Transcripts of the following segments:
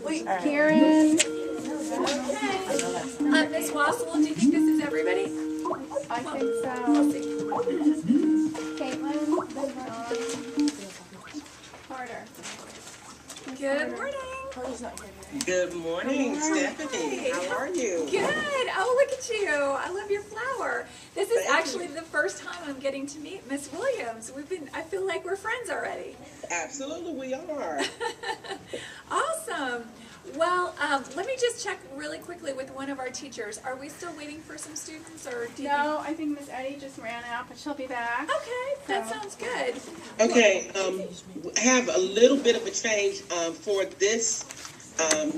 Wait, Karen. Miss Wassel, do you think this is everybody? I think so. We'll see. Caitlin. Carter. Good morning. Good morning, Stephanie. How are you? Good. Oh, look at you. I love your flower. This is actually the first time I'm getting to meet Miss Williams. I feel like we're friends already. Absolutely, we are. Awesome. Well, let me just check really quickly with one of our teachers. Are we still waiting for some students, or do you No, I think Miss Eddie just ran out, but she'll be back. Okay, that sounds good. Okay, have a little bit of a change for this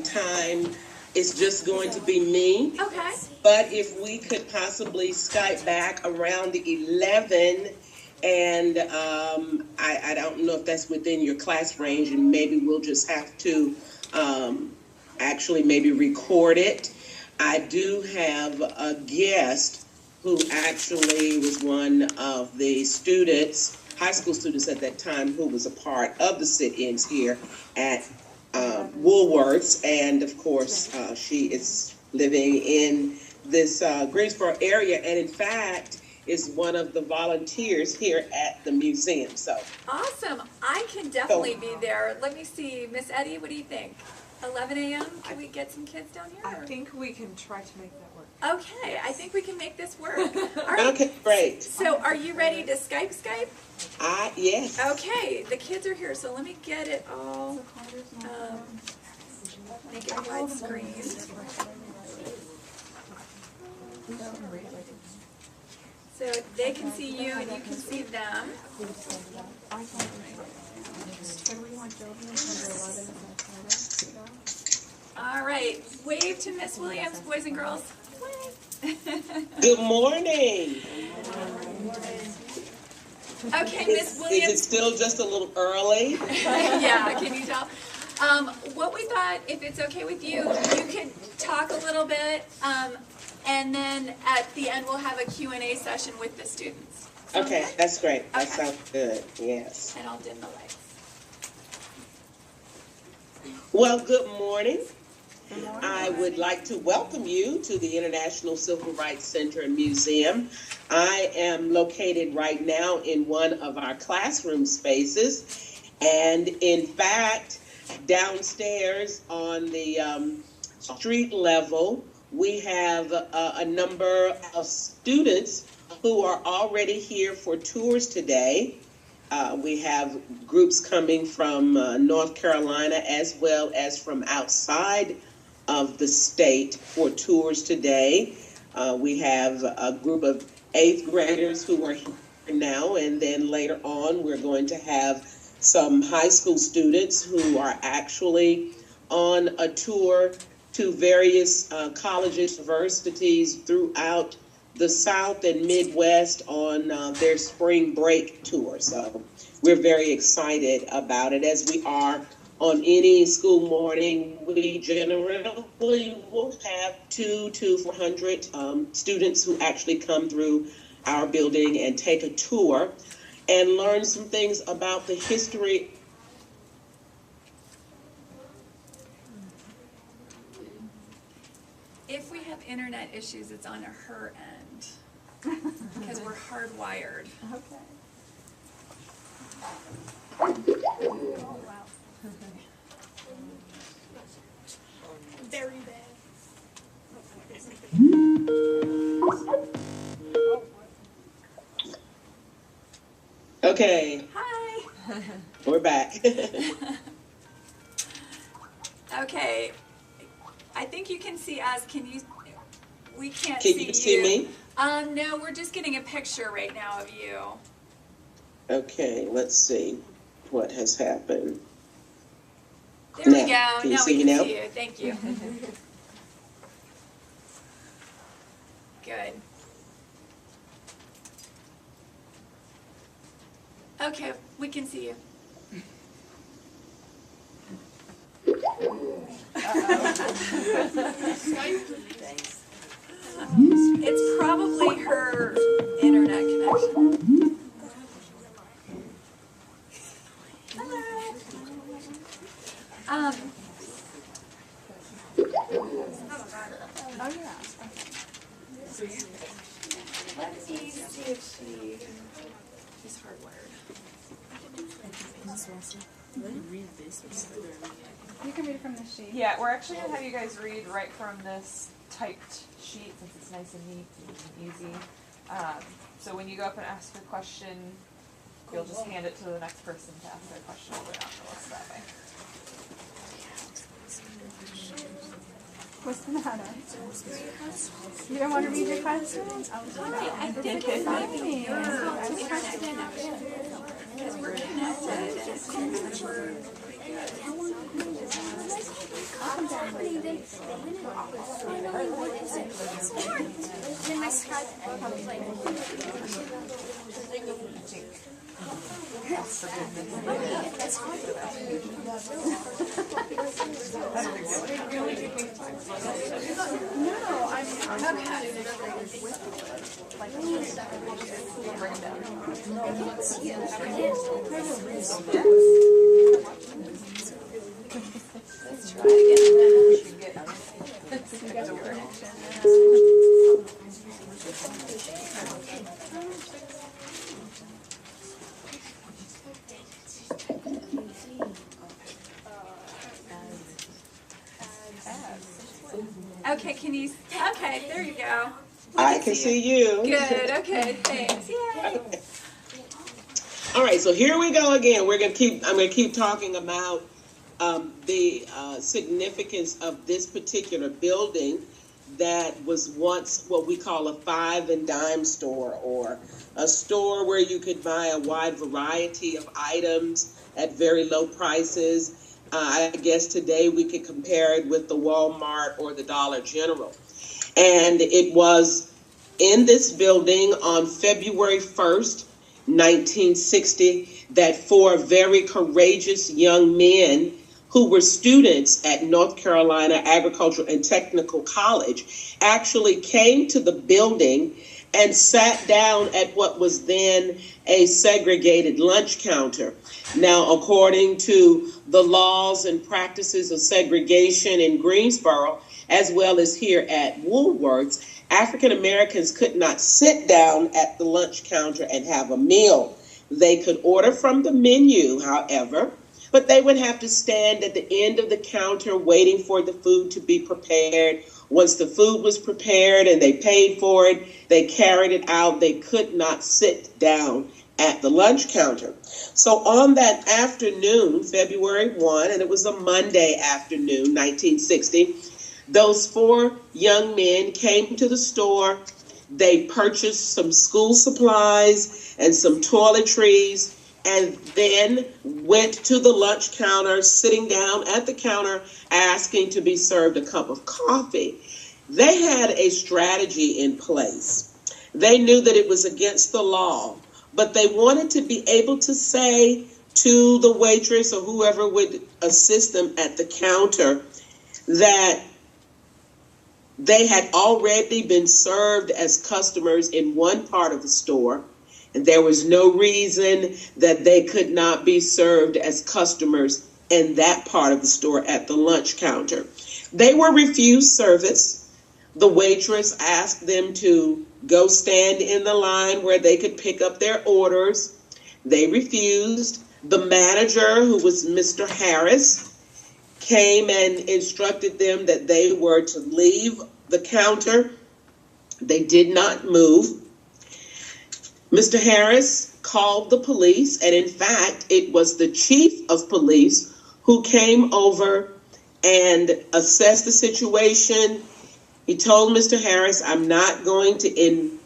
time. It's just going to be me. Okay. But if we could possibly Skype back around the 11, and I don't know if that's within your class range, and maybe we'll just have to actually maybe record it. I do have a guest who actually was one of the students, high school students at that time, who was a part of the sit-ins here at Woolworths, and of course she is living in this Greensboro area, and in fact is one of the volunteers here at the museum. So awesome. I can definitely be there. Let me see. Miss Eddie, what do you think? 11 a.m.? Can we get some kids down here? I think we can try to make that work. Okay, I think we can make this work. All right. Okay, great. So are you ready to Skype? Yes. Okay, the kids are here, so let me get it all, make it widescreen. So they can see you and you can see them. All right, wave to Miss Williams, boys and girls. Good morning. Okay, Miss Williams. Is it still just a little early? Yeah, can you tell? What we thought, if it's okay with you, you could talk a little bit, and then at the end we'll have a Q&A session with the students. Okay, that's great. That Okay. sounds good. Yes. And I'll dim the lights. Well, good morning. I would like to welcome you to the International Civil Rights Center and Museum. I am located right now in one of our classroom spaces, and in fact, downstairs on the street level, we have a number of students who are already here for tours today. We have groups coming from North Carolina as well as from outside of the state for tours today. We have a group of 8th graders who are here now, and then later on we're going to have some high school students who are actually on a tour to various colleges, universities throughout the South and Midwest on their spring break tour. So we're very excited about it, as we are on any school morning. We generally will have 200 to 400 students who actually come through our building and take a tour and learn some things about the history. If we have internet issues, it's on her end, because we're hardwired. Okay. Very bad. Okay, Hi. we're back. Okay. I think you can see us. Can you? We can't Can see you see me? No, we're just getting a picture right now of you. Okay, let's see what has happened. There we Now, go. can you Now see we me can now? see you. Thank you. Good. Okay, we can see you. It's probably her internet connection. Hello. Oh, yeah. Let me see if she's hardwired. You can read it from the sheet. Yeah, we're actually gonna have you guys read right from this typed sheet since it's nice and neat and easy. So when you go up and ask your question, you'll just hand it to the next person to ask their question. We're not the list that way. What's the matter? You don't want to read your question? I did it. Because we're In my Skype, probably like. Let's try again. Okay, okay, there you go. I can see you. Good, okay, thanks. Yay. All right, so here we go again. I'm gonna keep talking about the significance of this particular building that was once what we call a five and dime store, or a store where you could buy a wide variety of items at very low prices. I guess today we could compare it with the Walmart or the Dollar General. And it was in this building on February 1st, 1960, that four very courageous young men who were students at North Carolina Agricultural and Technical College actually came to the building and sat down at what was then a segregated lunch counter. Now, according to the laws and practices of segregation in Greensboro, as well as here at Woolworths, African Americans could not sit down at the lunch counter and have a meal. They could order from the menu, however, but they would have to stand at the end of the counter waiting for the food to be prepared. Once the food was prepared and they paid for it, they carried it out. They could not sit down at the lunch counter. So on that afternoon, February 1, and it was a Monday afternoon, 1960, those four young men came to the store. They purchased some school supplies and some toiletries, and then went to the lunch counter, sitting down at the counter, asking to be served a cup of coffee. They had a strategy in place. They knew that it was against the law, but they wanted to be able to say to the waitress or whoever would assist them at the counter that they had already been served as customers in one part of the store, and there was no reason that they could not be served as customers in that part of the store at the lunch counter. They were refused service. The waitress asked them to go stand in the line where they could pick up their orders. They refused. The manager, who was Mr. Harris, came and instructed them that they were to leave the counter. They did not move. Mr. Harris called the police, and in fact, it was the chief of police who came over and assessed the situation. He told Mr. Harris, I'm not going to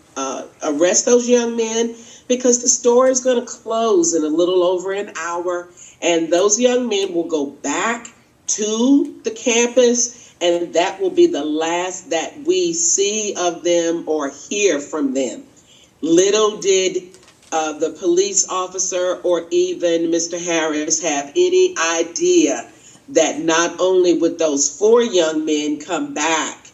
arrest those young men because the store is going to close in a little over an hour, and those young men will go back to the campus, and that will be the last that we see of them or hear from them. Little did the police officer or even Mr. Harris have any idea that not only would those four young men come back,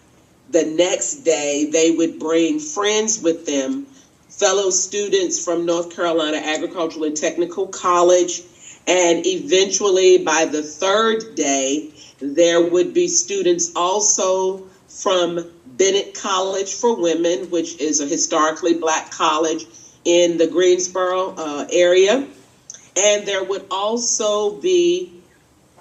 the next day they would bring friends with them, fellow students from North Carolina Agricultural and Technical College, and eventually by the third day, there would be students also from Bennett College for Women, which is a historically black college in the Greensboro area. And there would also be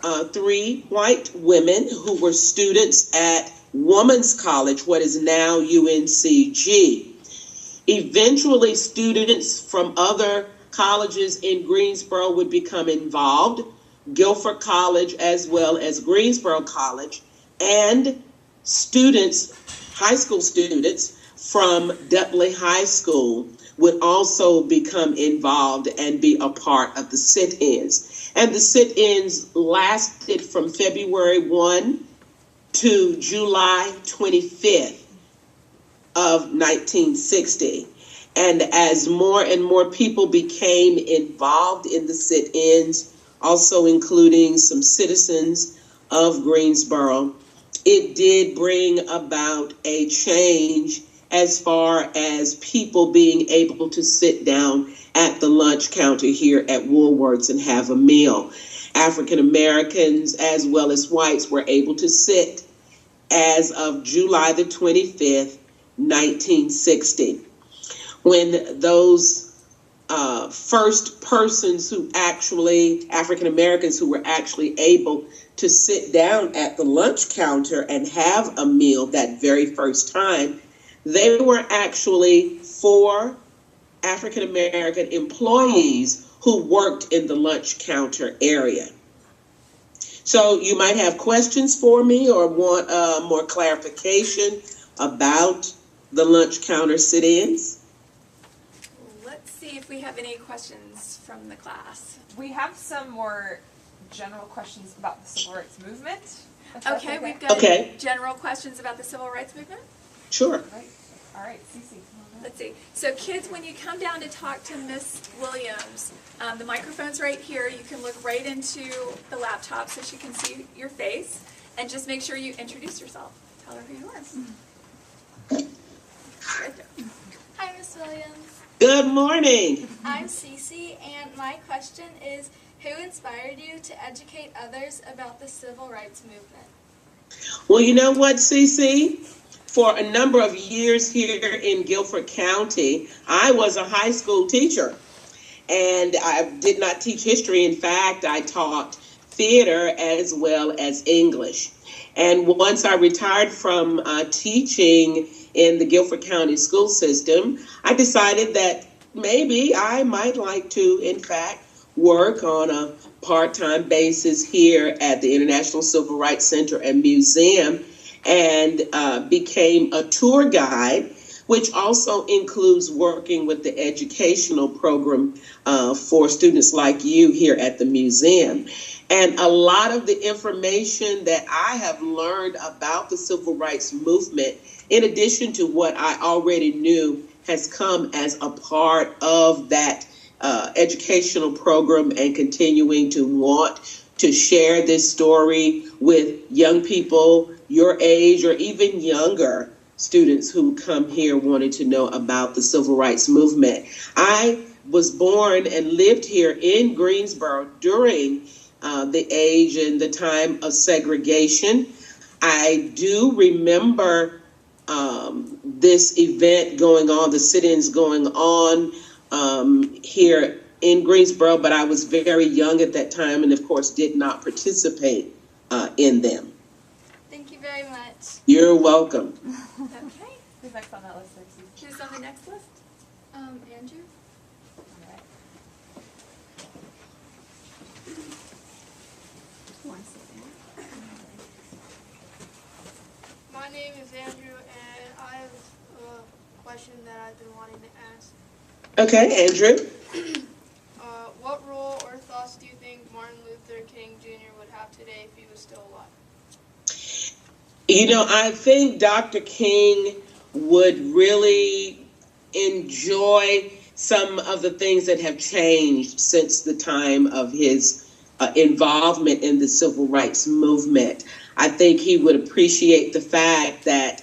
3 white women who were students at Women's College, what is now UNCG. Eventually, students from other colleges in Greensboro would become involved, Guilford College as well as Greensboro College, and students, high school students from Dudley High School would also become involved and be a part of the sit-ins. And the sit-ins lasted from February 1 to July 25th of 1960. And as more and more people became involved in the sit-ins, also including some citizens of Greensboro, it did bring about a change as far as people being able to sit down at the lunch counter here at Woolworths and have a meal. African Americans as well as whites were able to sit as of July the 25th, 1960. When those first persons who actually, African Americans who were actually able to sit down at the lunch counter and have a meal that very first time, they were actually 4 African American employees who worked in the lunch counter area. So you might have questions for me or want more clarification about the lunch counter sit-ins. Let's see if we have any questions from the class. We have some more general questions about the civil rights movement. if that's Okay, we've got general questions about the civil rights movement. Sure. All right, Cece. Let's see. So kids, when you come down to talk to Miss Williams, the microphone's right here. You can look right into the laptop so she can see your face. And just make sure you introduce yourself. Tell her who you are. Right there. Hi, Miss Williams. Good morning. I'm Cece, and my question is, who inspired you to educate others about the civil rights movement? Well, you know what, Cece? For a number of years here in Guilford County, I was a high school teacher. And I did not teach history. In fact, I taught theater as well as English. And once I retired from teaching in the Guilford County school system, I decided that maybe I might like to, in fact, work on a part-time basis here at the International Civil Rights Center and Museum, and became a tour guide, which also includes working with the educational program for students like you here at the museum. And a lot of the information that I have learned about the civil rights movement, in addition to what I already knew, has come as a part of that educational program, and continuing to want to share this story with young people your age or even younger students who come here wanting to know about the civil rights movement. I was born and lived here in Greensboro during the age and the time of segregation. I do remember this event going on, the sit-ins going on here in Greensboro, but I was very young at that time and, of course, did not participate in them. Thank you very much. You're welcome. Okay. Who's next on that list there, Cece? Who's on the next list? Andrew? All right. My name is Andrew, and I have a question that I've been wanting to ask. Okay, Andrew. What role or thoughts do you think Martin Luther King Jr. would have today if he was still alive? You know, I think Dr. King would really enjoy some of the things that have changed since the time of his involvement in the civil rights movement. I think he would appreciate the fact that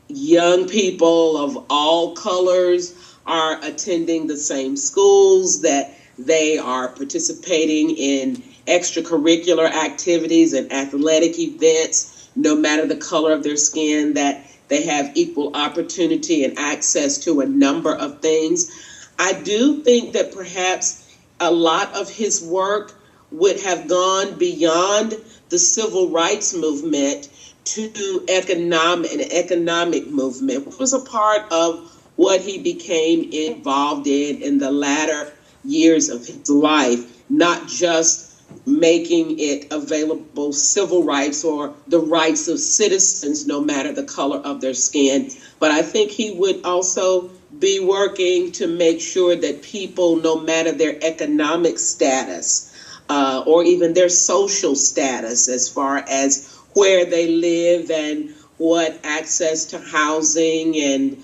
young people of all colors are attending the same schools, that they are participating in extracurricular activities and athletic events, no matter the color of their skin, that they have equal opportunity and access to a number of things. I do think that perhaps a lot of his work would have gone beyond the civil rights movement to an economic movement, which was a part of what he became involved in the latter years of his life, not just making it available civil rights or the rights of citizens, no matter the color of their skin. But I think he would also be working to make sure that people, no matter their economic status, or even their social status, as far as where they live and what access to housing and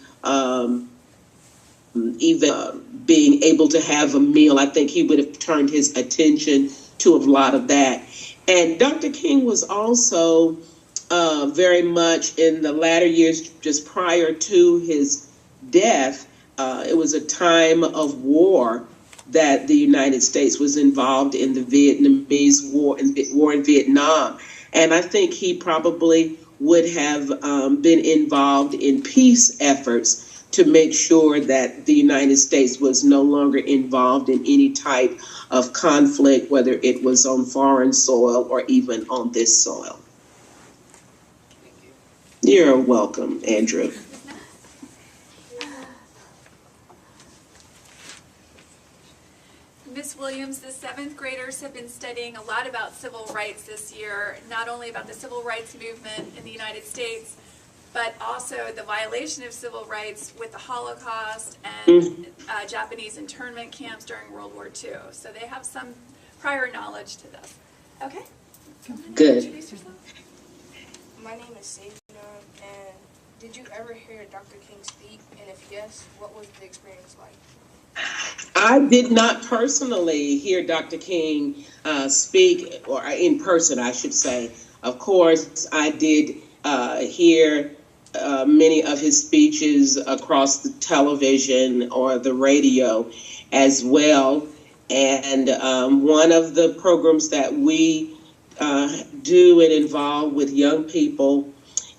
even being able to have a meal, I think he would have turned his attention to a lot of that. And Dr. King was also very much in the latter years, just prior to his death, it was a time of war that the United States was involved in, the Vietnamese war and war in Vietnam. And I think he probably would have been involved in peace efforts to make sure that the United States was no longer involved in any type of conflict, whether it was on foreign soil or even on this soil. You're welcome, Andrew. Miss Williams, the 7th graders have been studying a lot about civil rights this year, not only about the civil rights movement in the United States, but also the violation of civil rights with the Holocaust and Japanese internment camps during World War II. So they have some prior knowledge to this. Okay? Good. Introduce yourself. My name is Savior, and did you ever hear Dr. King speak? And if yes, what was the experience like? I did not personally hear Dr. King speak, or in person, I should say. Of course, I did hear many of his speeches across the television or the radio as well. And one of the programs that we do and involve with young people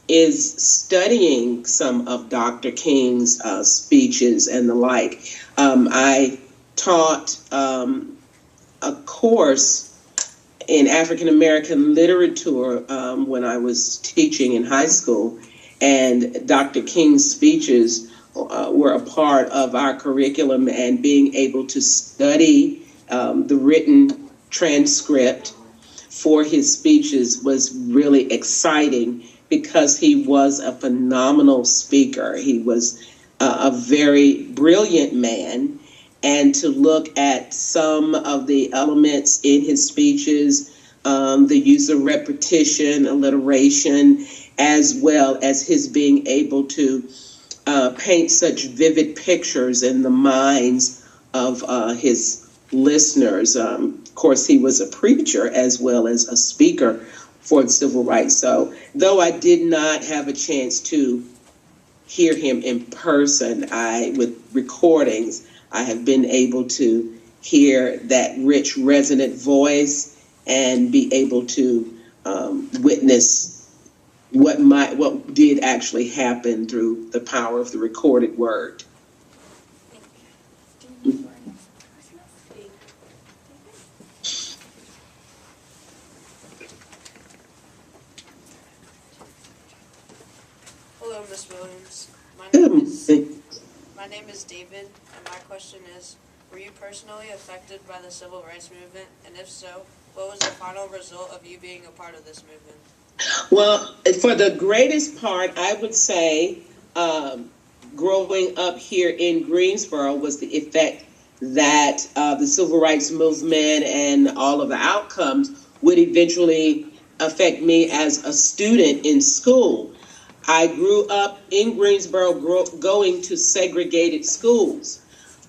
is studying some of Dr. King's speeches and the like. I taught a course in African American literature when I was teaching in high school, and Dr. King's speeches were a part of our curriculum, and being able to study the written transcript for his speeches was really exciting, because he was a phenomenal speaker. He was a very brilliant man, and to look at some of the elements in his speeches, the use of repetition, alliteration, as well as his being able to paint such vivid pictures in the minds of his listeners. Of course, he was a preacher as well as a speaker for civil rights. So though I did not have a chance to hear him in person, with recordings, I have been able to hear that rich, resonant voice and be able to witness what did actually happen through the power of the recorded word. Hello, Miss Williams. My name is David, and my question is, were you personally affected by the civil rights movement? And if so, what was the final result of you being a part of this movement? Well, for the greatest part, I would say growing up here in Greensboro was the effect that the civil rights movement and all of the outcomes would eventually affect me as a student in school. I grew up in Greensboro going to segregated schools.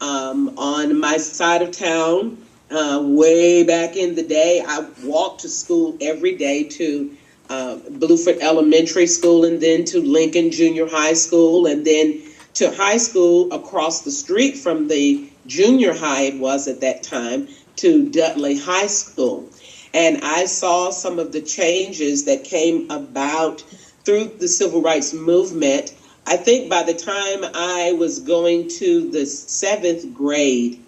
On my side of town, way back in the day, I walked to school every day to Blueford Elementary School, and then to Lincoln Junior High School, and then to high school across the street from the junior high it was at that time, to Dudley High School. and I saw some of the changes that came about through the civil rights movement. I think by the time I was going to the 7th grade,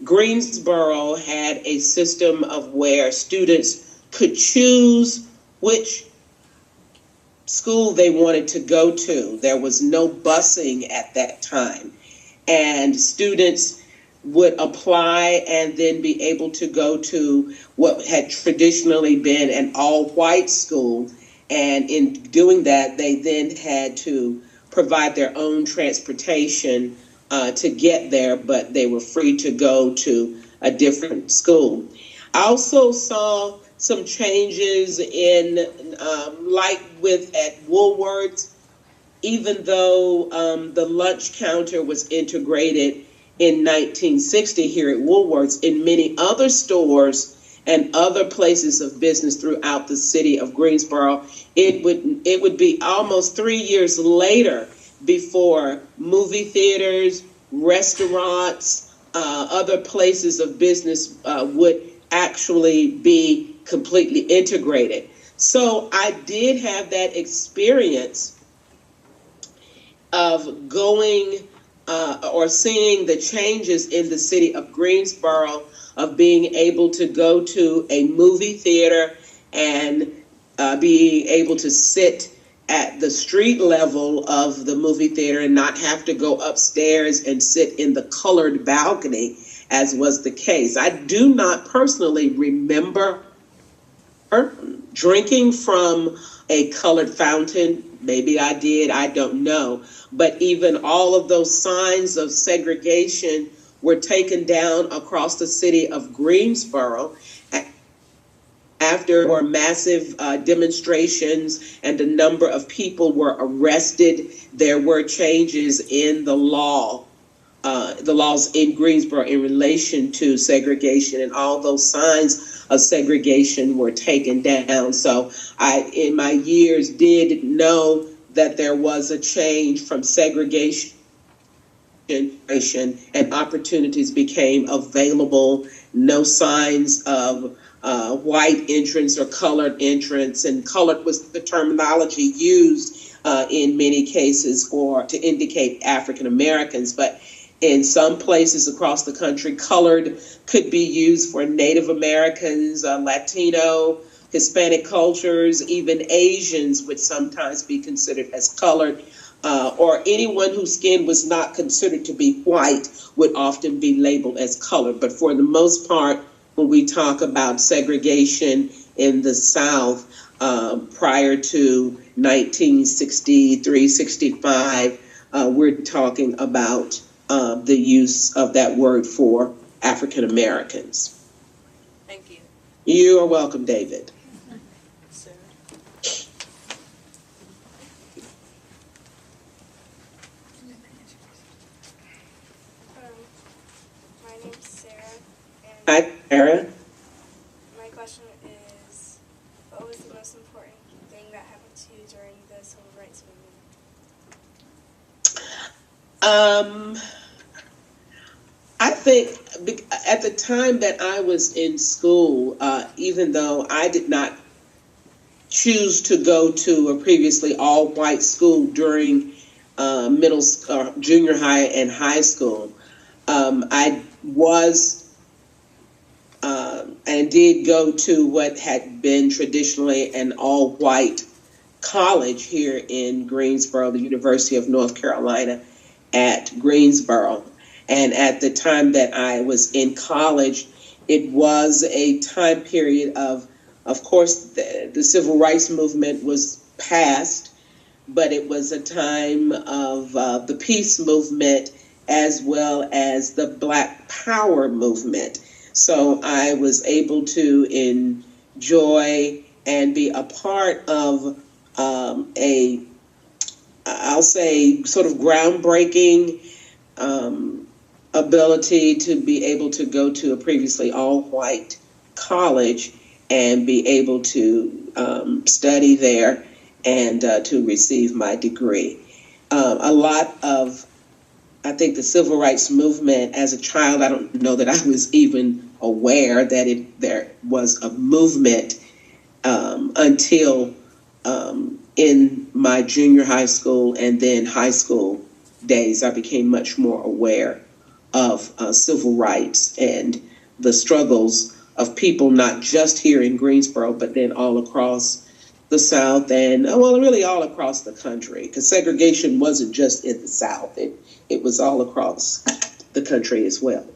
Greensboro had a system of where students could choose which school they wanted to go to. There was no busing at that time, and students would apply and then be able to go to what had traditionally been an all-white school, and in doing that they then had to provide their own transportation to get there, but they were free to go to a different school. I also saw some changes in, like at Woolworths, even though the lunch counter was integrated in 1960 here at Woolworths, in many other stores and other places of business throughout the city of Greensboro, it would be almost 3 years later before movie theaters, restaurants, other places of business would actually be completely integrated. So I did have that experience of going or seeing the changes in the city of Greensboro, of being able to go to a movie theater and being able to sit at the street level of the movie theater and not have to go upstairs and sit in the colored balcony, as was the case. I do not personally remember drinking from a colored fountain. Maybe I did, I don't know. But even all of those signs of segregation were taken down across the city of Greensboro after were massive demonstrations and a number of people were arrested. There were changes in the laws in Greensboro in relation to segregation, and all those signs of segregation were taken down. So I, in my years, did know that there was a change from segregation, and opportunities became available. No signs of white entrance or colored entrance, and colored was the terminology used in many cases to indicate African Americans. But in some places across the country, colored could be used for Native Americans, Latino, Hispanic cultures, even Asians would sometimes be considered as colored, or anyone whose skin was not considered to be white would often be labeled as colored. But for the most part, when we talk about segregation in the South prior to 1963, 65, we're talking about the use of that word for African Americans. Thank you. You are welcome, David. Sarah. My name's Sarah, and Hi, Sarah. my question is, what was the most important thing that happened to you during the civil rights movement? I think at the time that I was in school, even though I did not choose to go to a previously all-white school during junior high and high school, I was and did go to what had been traditionally an all-white college here in Greensboro, the University of North Carolina at Greensboro. And at the time that I was in college, it was a time period of course, the civil rights movement was passed, but it was a time of the peace movement as well as the Black Power movement. So I was able to enjoy and be a part of I'll say, sort of groundbreaking ability to be able to go to a previously all-white college and be able to study there and to receive my degree. A lot of, I think, the civil rights movement as a child, I don't know that I was even aware that there was a movement until in my junior high school and then high school days. I became much more aware of civil rights and the struggles of people, not just here in Greensboro, but then all across the South and, well, really all across the country, because segregation wasn't just in the South. It was all across the country as well.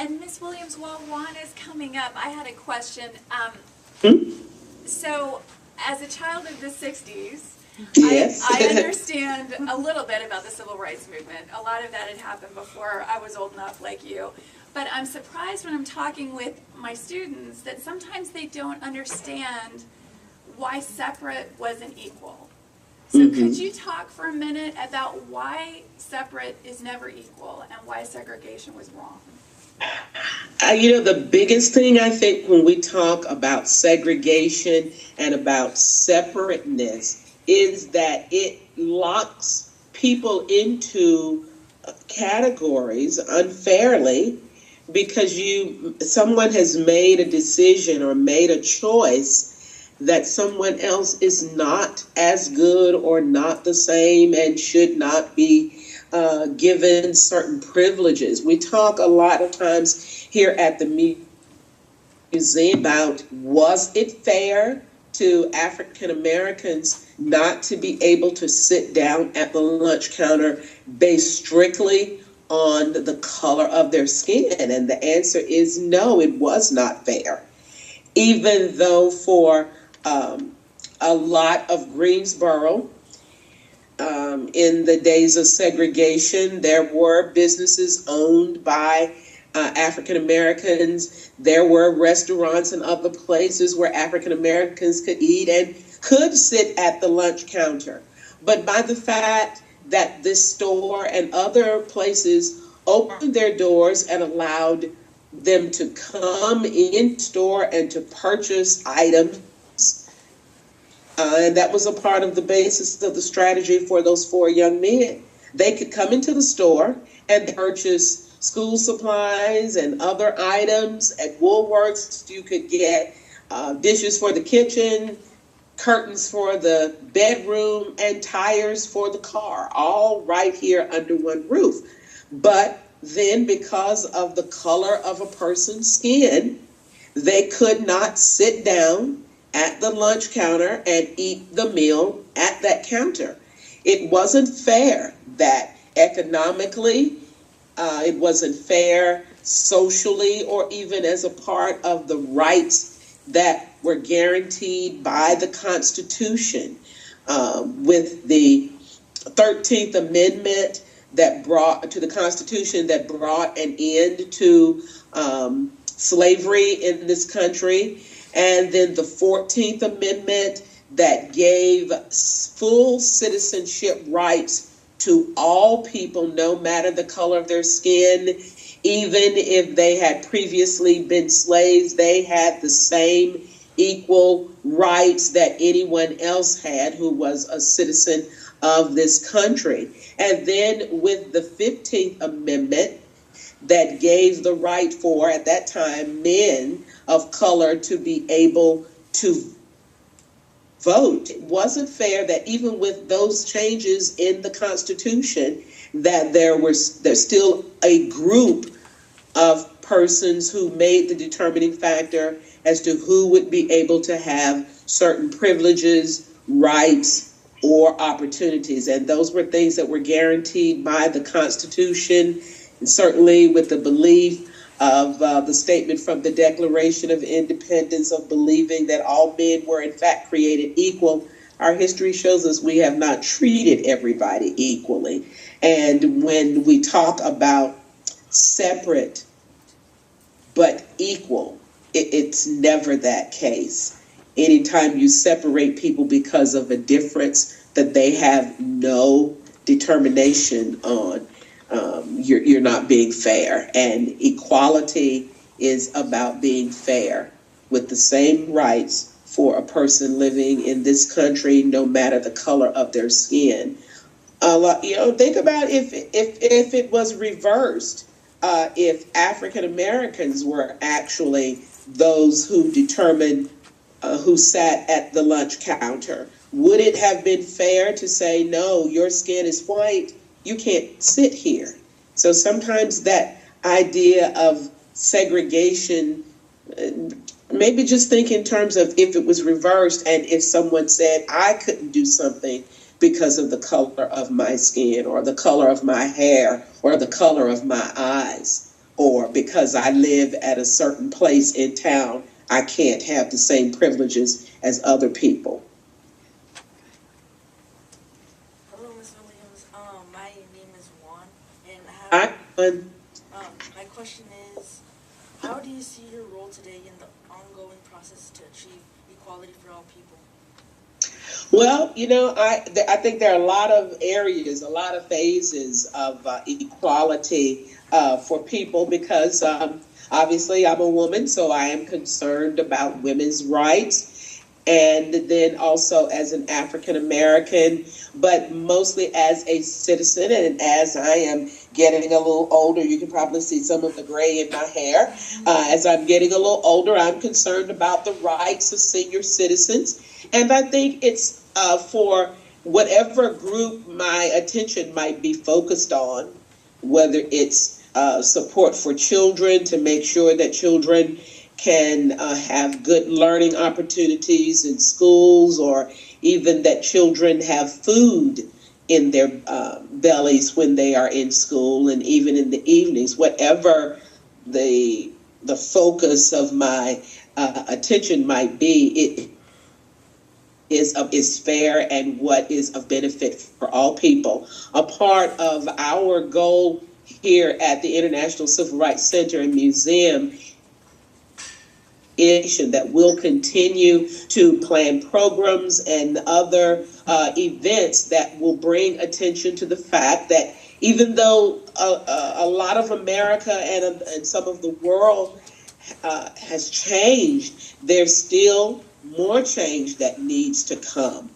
And Ms. Williams, while Juan is coming up, I had a question. So, as a child of the 60s, Yes. I understand a little bit about the civil rights movement. A lot of that had happened before I was old enough like you. But I'm surprised when I'm talking with my students that sometimes they don't understand why separate wasn't equal. So could you talk for a minute about why separate is never equal and why segregation was wrong? The biggest thing I think when we talk about segregation and about separateness is that it locks people into categories unfairly because someone has made a decision or made a choice that someone else is not as good or not the same and should not be given certain privileges. We talk a lot of times here at the museum about, was it fair to African Americans not to be able to sit down at the lunch counter based strictly on the color of their skin? And the answer is no, it was not fair. Even though for a lot of Greensboro, in the days of segregation, there were businesses owned by African Americans. There were restaurants and other places where African Americans could eat and could sit at the lunch counter. But by the fact that this store and other places opened their doors and allowed them to come in store and to purchase items, and that was a part of the basis of the strategy for those 4 young men. They could come into the store and purchase school supplies and other items. At Woolworths, you could get dishes for the kitchen, curtains for the bedroom, and tires for the car, all right here under one roof. But then because of the color of a person's skin, they could not sit down at the lunch counter and eat the meal at that counter. It wasn't fair that economically, it wasn't fair socially, or even as a part of the rights that were guaranteed by the Constitution, with the 13th Amendment that brought to the Constitution that brought an end to slavery in this country. And then the 14th Amendment that gave full citizenship rights to all people, no matter the color of their skin. Even if they had previously been slaves, they had the same equal rights that anyone else had who was a citizen of this country. And then with the 15th Amendment that gave the right for, at that time, men of color to be able to vote. It wasn't fair that even with those changes in the Constitution, that there's still a group of persons who made the determining factor as to who would be able to have certain privileges, rights, or opportunities. And those were things that were guaranteed by the Constitution, and certainly with the belief of the statement from the Declaration of Independence of believing that all men were in fact created equal. Our history shows us we have not treated everybody equally. And when we talk about separate but equal, it's never that case. Anytime you separate people because of a difference that they have no determination on, you're not being fair. And equality is about being fair with the same rights for a person living in this country, no matter the color of their skin. Think about if it was reversed, if African Americans were actually those who determined who sat at the lunch counter. Would it have been fair to say, no, your skin is white, you can't sit here? So sometimes that idea of segregation, maybe just think in terms of if it was reversed and if someone said, I couldn't do something because of the color of my skin or the color of my hair or the color of my eyes, or because I live at a certain place in town, I can't have the same privileges as other people. Hello, Ms. Williams. My name is Juan, and my question is, how do you see your role today in the ongoing process to achieve equality for all people? Well, I think there are a lot of areas, a lot of phases of equality for people because obviously I'm a woman, so I am concerned about women's rights. And then also as an African American, but mostly as a citizen. And as I am getting a little older, you can probably see some of the gray in my hair. As I'm getting a little older, I'm concerned about the rights of senior citizens. And I think it's for whatever group my attention might be focused on, whether it's support for children to make sure that children can have good learning opportunities in schools, or even that children have food in their bellies when they are in school and even in the evenings. Whatever the focus of my attention might be, it is fair and what is of benefit for all people. A part of our goal here at the International Civil Rights Center and Museum that will continue to plan programs and other events that will bring attention to the fact that even though a lot of America and some of the world has changed, there's still more change that needs to come.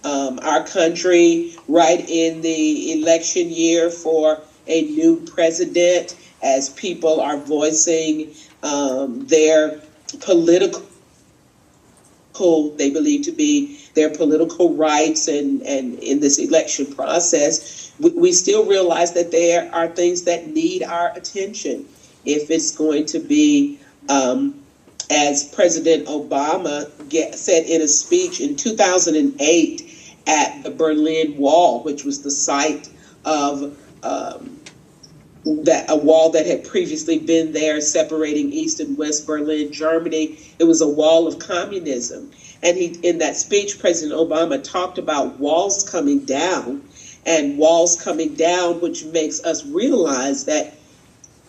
Our country, right in the election year for a new president, as people are voicing their political, they believe to be their political rights, and in this election process, we still realize that there are things that need our attention. If it's going to be, as President Obama said in a speech in 2008 at the Berlin Wall, which was the site of a wall that had previously been there separating East and West Berlin, Germany. It was a wall of communism. And in that speech, President Obama talked about walls coming down, which makes us realize that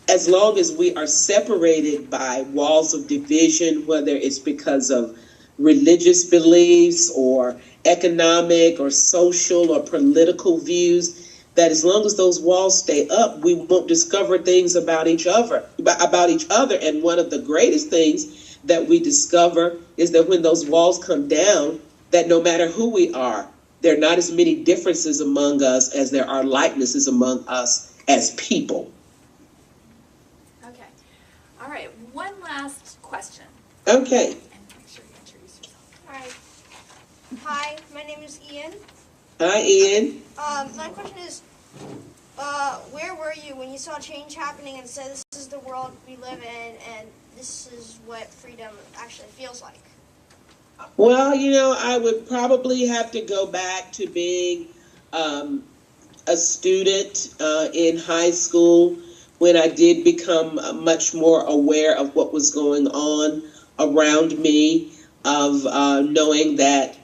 as long as we are separated by walls of division, whether it's because of religious beliefs or economic or social or political views, that as long as those walls stay up, we won't discover things about each other. And one of the greatest things that we discover is that when those walls come down, that no matter who we are, there are not as many differences among us as there are likenesses among us as people. Okay. All right. One last question. Okay. And make sure you introduce yourself. Alright. Hi, my name is Ian. Hi, Ian. My question is, where were you when you saw change happening and said this is the world we live in and this is what freedom actually feels like? Well, I would probably have to go back to being a student in high school when I did become much more aware of what was going on around me, of knowing that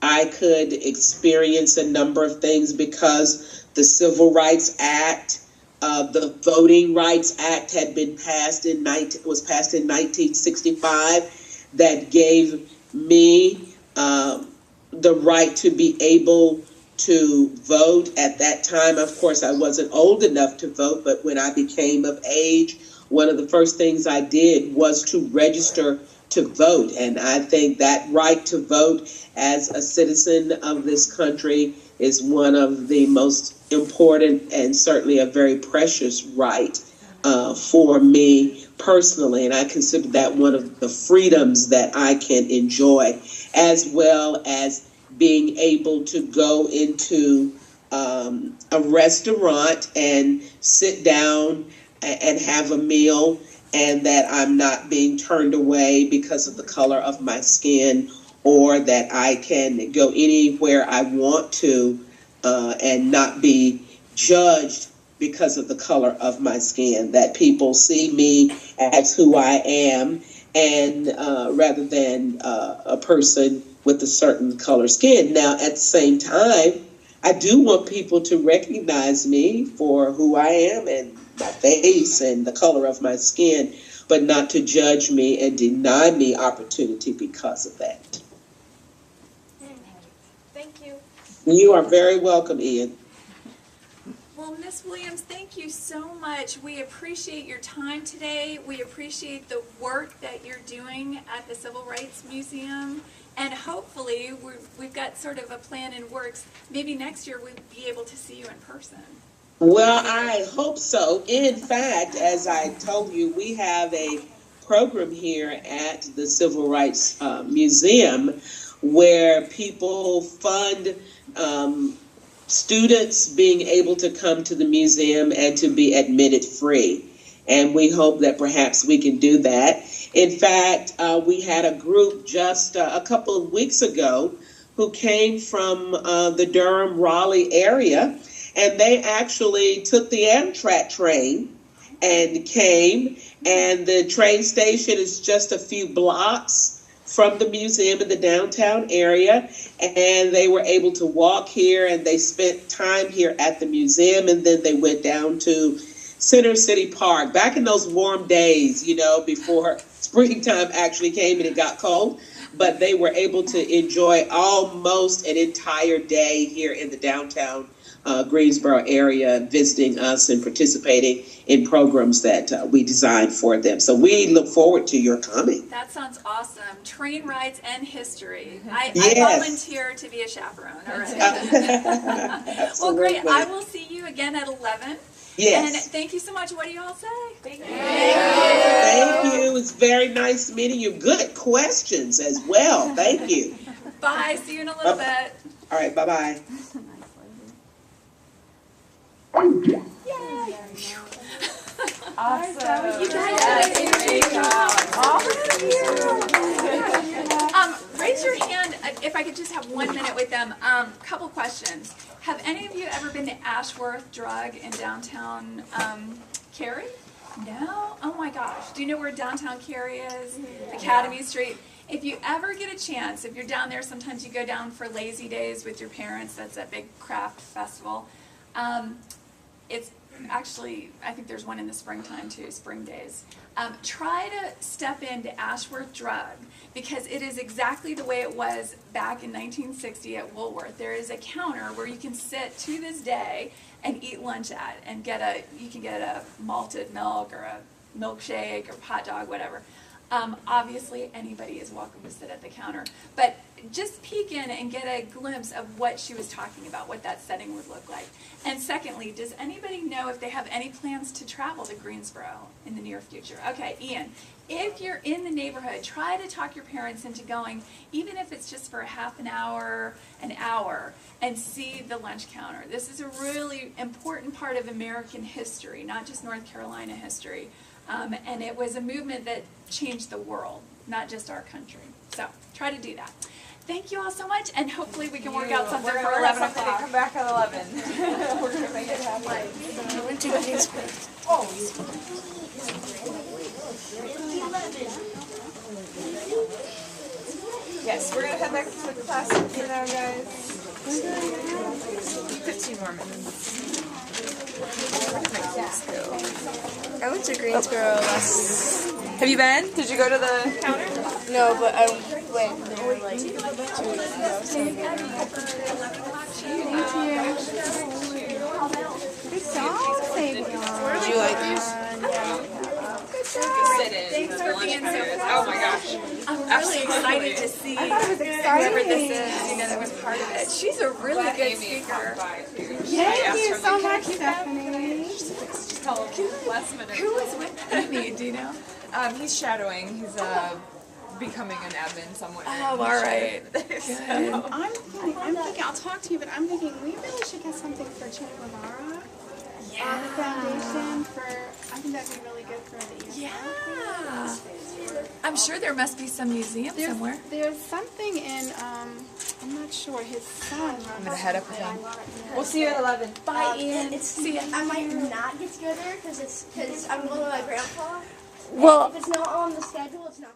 I could experience a number of things because the Civil Rights Act, the Voting Rights Act had been passed was passed in 1965, that gave me the right to be able to vote. At that time, of course, I wasn't old enough to vote, but when I became of age, one of the first things I did was to register to vote. And I think that right to vote as a citizen of this country is one of the most important and certainly a very precious right for me personally. And I consider that one of the freedoms that I can enjoy, as well as being able to go into a restaurant and sit down and have a meal, and that I'm not being turned away because of the color of my skin, or that I can go anywhere I want to and not be judged because of the color of my skin, that people see me as who I am, and rather than a person with a certain color skin. Now, at the same time, I do want people to recognize me for who I am and my face and the color of my skin, but not to judge me and deny me opportunity because of that. Thank you. You are very welcome, Ian. Well, Ms. Williams, thank you so much. We appreciate your time today. We appreciate the work that you're doing at the Civil Rights Museum. And hopefully, we've got sort of a plan in works. Maybe next year we'll be able to see you in person. Well, I hope so. In fact, as I told you, we have a program here at the Civil Rights Museum where people fund students being able to come to the museum and to be admitted free. And we hope that perhaps we can do that. In fact, we had a group just a couple of weeks ago who came from the Durham, Raleigh area, and they actually took the Amtrak train and came, and the train station is just a few blocks from the museum in the downtown area, and they were able to walk here, and they spent time here at the museum, and then they went down to Center City Park back in those warm days, you know, before springtime actually came and it got cold. But they were able to enjoy almost an entire day here in the downtown Greensboro area, visiting us and participating in programs that we designed for them. So we look forward to your coming. That sounds awesome. Train rides and history. I Yes. volunteer to be a chaperone. All right. Well, great. I will see you again at 11. Yes. And thank you so much. What do you all say? Thank you. Thank you. It's very nice meeting you. Good questions as well. Thank you. Bye. See you in a little bit. All right. Bye-bye. Awesome. You guys Yes, did a great job. Raise your hand if I could just have 1 minute with them. Couple questions. Have any of you ever been to Ashworth Drug in downtown Cary? No? Oh my gosh. Do you know where downtown Cary is? Academy Street. If you ever get a chance, if you're down there, sometimes you go down for lazy days with your parents. That's that big craft festival. It's actually, I think there's one in the springtime too, spring days. Try to step into Ashworth Drug, because it is exactly the way it was back in 1960 at Woolworth. There is a counter where you can sit to this day and eat lunch at, and you can get a malted milk or a milkshake or hot dog, whatever. Obviously, anybody is welcome to sit at the counter, but just peek in and get a glimpse of what she was talking about, what that setting would look like. And secondly, does anybody know if they have any plans to travel to Greensboro in the near future? Okay, Ian, if you're in the neighborhood, try to talk your parents into going, even if it's just for a half an hour, and see the lunch counter. This is a really important part of American history, not just North Carolina history. And it was a movement that changed the world, not just our country. So try to do that. Thank you all so much, and hopefully we can work out something for 11 o'clock. Come back at 11. We're going to make it happen. Yes, we're going to head back to the classroom for now, guys. 15 more minutes. I went to Greensboro last. Have you been? Did you go to the counter? No, but I went there like 2 weeks ago. Good song, Savion. Did you like it? for being so flexible. Oh my gosh. I'm really excited to see I thought it was whoever this exciting. is, you know, that was part of it. She's a really Glad good Amy speaker. popped by, too. Thank you so much, Stephanie. Tell him last minute. Who was with Amy, do you know? He's shadowing. He's becoming an admin somewhere. Oh, all right. I'm thinking, I'll talk to you, but I'm thinking we really should get something for Che Guevara. The foundation for, I think that'd be really good for the ESL. Yeah. I'm sure there must be some museum somewhere. There's something in, I'm not sure, his son. I'm gonna head up with him. We'll see you at 11. Bye, Ian. See, I might not get to go there because I'm going with my grandpa. Well, If it's not on the schedule, it's not.